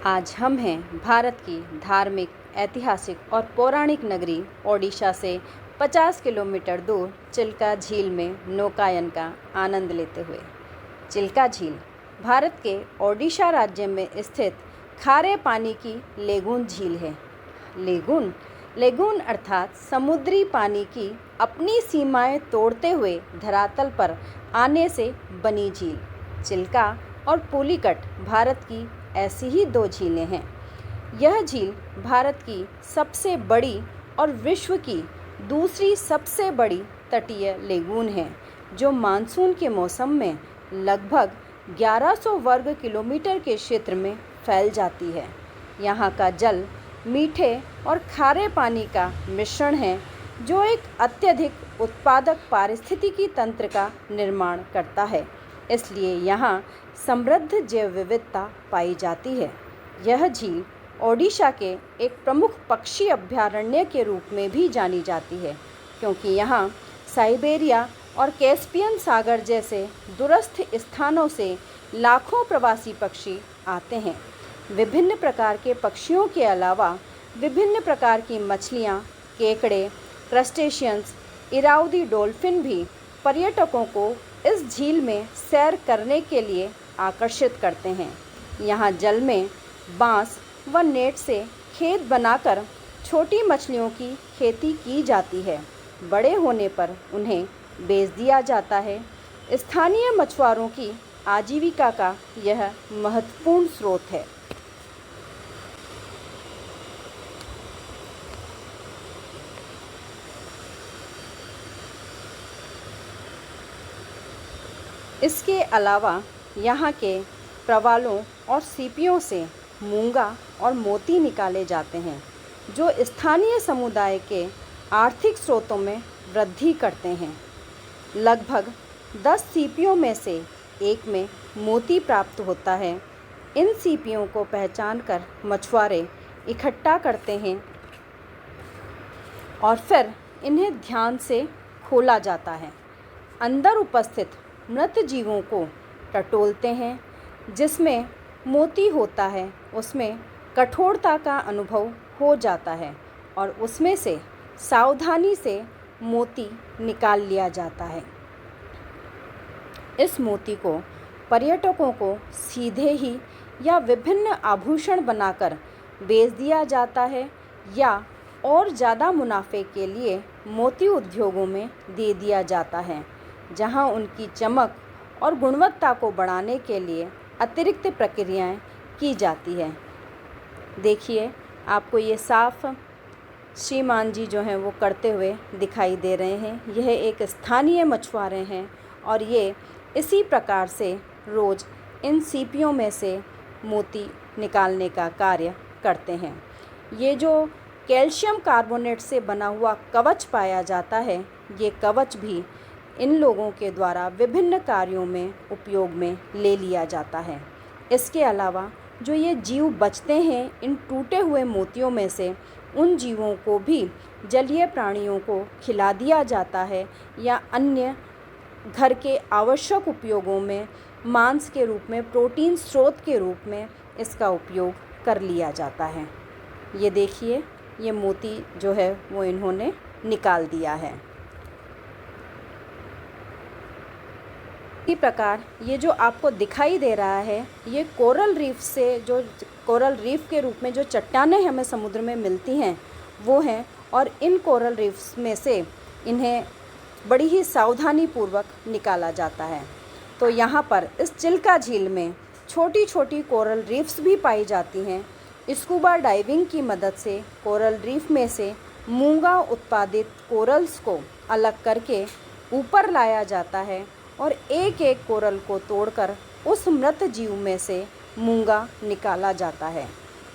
आज हम हैं भारत की धार्मिक, ऐतिहासिक और पौराणिक नगरी ओडिशा से 50 किलोमीटर दूर चिल्का झील में नौकायन का आनंद लेते हुए। चिल्का झील भारत के ओडिशा राज्य में स्थित खारे पानी की लेगून झील है। लेगून अर्थात समुद्री पानी की अपनी सीमाएं तोड़ते हुए धरातल पर आने से बनी झील। चिल्का और पुलिकट भारत की ऐसी ही दो झीलें हैं। यह झील भारत की सबसे बड़ी और विश्व की दूसरी सबसे बड़ी तटीय लेगून है, जो मानसून के मौसम में लगभग 1100 वर्ग किलोमीटर के क्षेत्र में फैल जाती है। यहाँ का जल मीठे और खारे पानी का मिश्रण है, जो एक अत्यधिक उत्पादक पारिस्थितिकी तंत्र का निर्माण करता है। इसलिए यहाँ समृद्ध जैव विविधता पाई जाती है। यह झील ओडिशा के एक प्रमुख पक्षी अभयारण्य के रूप में भी जानी जाती है, क्योंकि यहाँ साइबेरिया और कैस्पियन सागर जैसे दूरस्थ स्थानों से लाखों प्रवासी पक्षी आते हैं। विभिन्न प्रकार के पक्षियों के अलावा विभिन्न प्रकार की मछलियाँ, केकड़े, क्रस्टेशियंस, इरावदी डॉल्फिन भी पर्यटकों को इस झील में सैर करने के लिए आकर्षित करते हैं। यहाँ जल में बांस व नेट से खेत बनाकर छोटी मछलियों की खेती की जाती है। बड़े होने पर उन्हें बेच दिया जाता है। स्थानीय मछुआरों की आजीविका का यह महत्वपूर्ण स्रोत है। इसके अलावा यहाँ के प्रवालों और सीपियों से मूंगा और मोती निकाले जाते हैं, जो स्थानीय समुदाय के आर्थिक स्रोतों में वृद्धि करते हैं। लगभग 10 सीपियों में से एक में मोती प्राप्त होता है। इन सीपियों को पहचान कर मछुआरे इकट्ठा करते हैं और फिर इन्हें ध्यान से खोला जाता है। अंदर उपस्थित मृत जीवों को टटोलते हैं। जिसमें मोती होता है उसमें कठोरता का अनुभव हो जाता है और उसमें से सावधानी से मोती निकाल लिया जाता है। इस मोती को पर्यटकों को सीधे ही या विभिन्न आभूषण बनाकर बेच दिया जाता है, या और ज़्यादा मुनाफे के लिए मोती उद्योगों में दे दिया जाता है, जहां उनकी चमक और गुणवत्ता को बढ़ाने के लिए अतिरिक्त प्रक्रियाएं की जाती है। देखिए, आपको ये साफ श्रीमान जी जो हैं वो करते हुए दिखाई दे रहे हैं। यह एक स्थानीय मछुआरे हैं और ये इसी प्रकार से रोज़ इन सीपियों में से मोती निकालने का कार्य करते हैं। ये जो कैल्शियम कार्बोनेट से बना हुआ कवच पाया जाता है, ये कवच भी इन लोगों के द्वारा विभिन्न कार्यों में उपयोग में ले लिया जाता है। इसके अलावा जो ये जीव बचते हैं इन टूटे हुए मोतियों में से, उन जीवों को भी जलीय प्राणियों को खिला दिया जाता है, या अन्य घर के आवश्यक उपयोगों में मांस के रूप में, प्रोटीन स्रोत के रूप में इसका उपयोग कर लिया जाता है। ये देखिए, ये मोती जो है वो इन्होंने निकाल दिया है। इसी प्रकार ये जो आपको दिखाई दे रहा है, ये कोरल रीफ से, जो कोरल रीफ के रूप में जो चट्टानें हमें समुद्र में मिलती हैं वो हैं, और इन कोरल रीफ्स में से इन्हें बड़ी ही सावधानी पूर्वक निकाला जाता है। तो यहाँ पर इस चिल्का झील में छोटी छोटी कोरल रीफ्स भी पाई जाती हैं। स्कूबा डाइविंग की मदद से कोरल रीफ में से मूंगा उत्पादित कोरल्स को अलग करके ऊपर लाया जाता है और एक एक कोरल को तोड़कर उस मृत जीव में से मूंगा निकाला जाता है।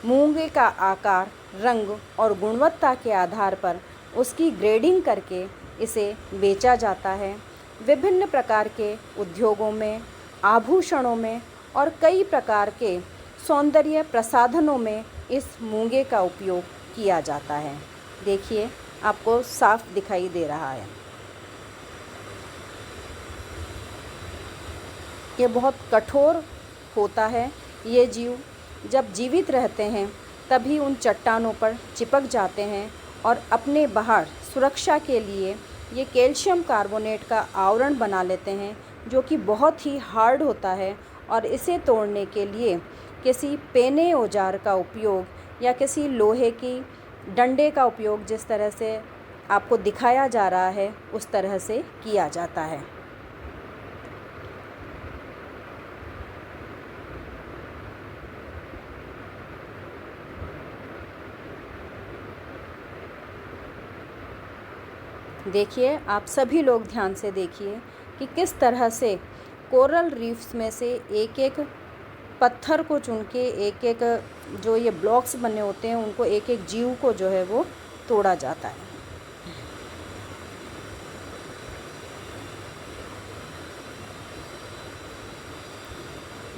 मूंगे का आकार, रंग और गुणवत्ता के आधार पर उसकी ग्रेडिंग करके इसे बेचा जाता है। विभिन्न प्रकार के उद्योगों में, आभूषणों में और कई प्रकार के सौंदर्य प्रसाधनों में इस मूंगे का उपयोग किया जाता है। देखिए, आपको साफ दिखाई दे रहा है। ये बहुत कठोर होता है ये जीव, जब जीवित रहते हैं तभी उन चट्टानों पर चिपक जाते हैं और अपने बाहर सुरक्षा के लिए ये कैल्शियम कार्बोनेट का आवरण बना लेते हैं, जो कि बहुत ही हार्ड होता है। और इसे तोड़ने के लिए किसी पेने औजार का उपयोग या किसी लोहे की डंडे का उपयोग जिस तरह से आपको दिखाया जा रहा है उस तरह से किया जाता है। देखिए, आप सभी लोग ध्यान से देखिए कि किस तरह से कोरल रीफ्स में से एक एक पत्थर को चुन के एक एक जो ये ब्लॉक्स बने होते हैं उनको एक एक जीव को जो है वो तोड़ा जाता है।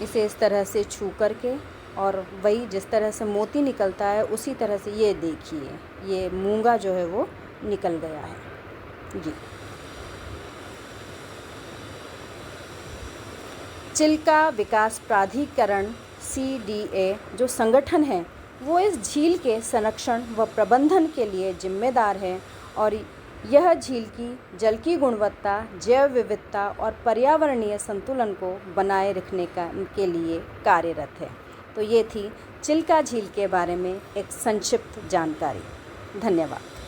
इसे इस तरह से छू करके और वही जिस तरह से मोती निकलता है उसी तरह से ये देखिए, ये मूंगा जो है वो निकल गया है जी। चिल्का विकास प्राधिकरण CDA जो संगठन है वो इस झील के संरक्षण व प्रबंधन के लिए जिम्मेदार है और यह झील की जल की गुणवत्ता, जैव विविधता और पर्यावरणीय संतुलन को बनाए रखने के लिए कार्यरत है। तो ये थी चिल्का झील के बारे में एक संक्षिप्त जानकारी। धन्यवाद।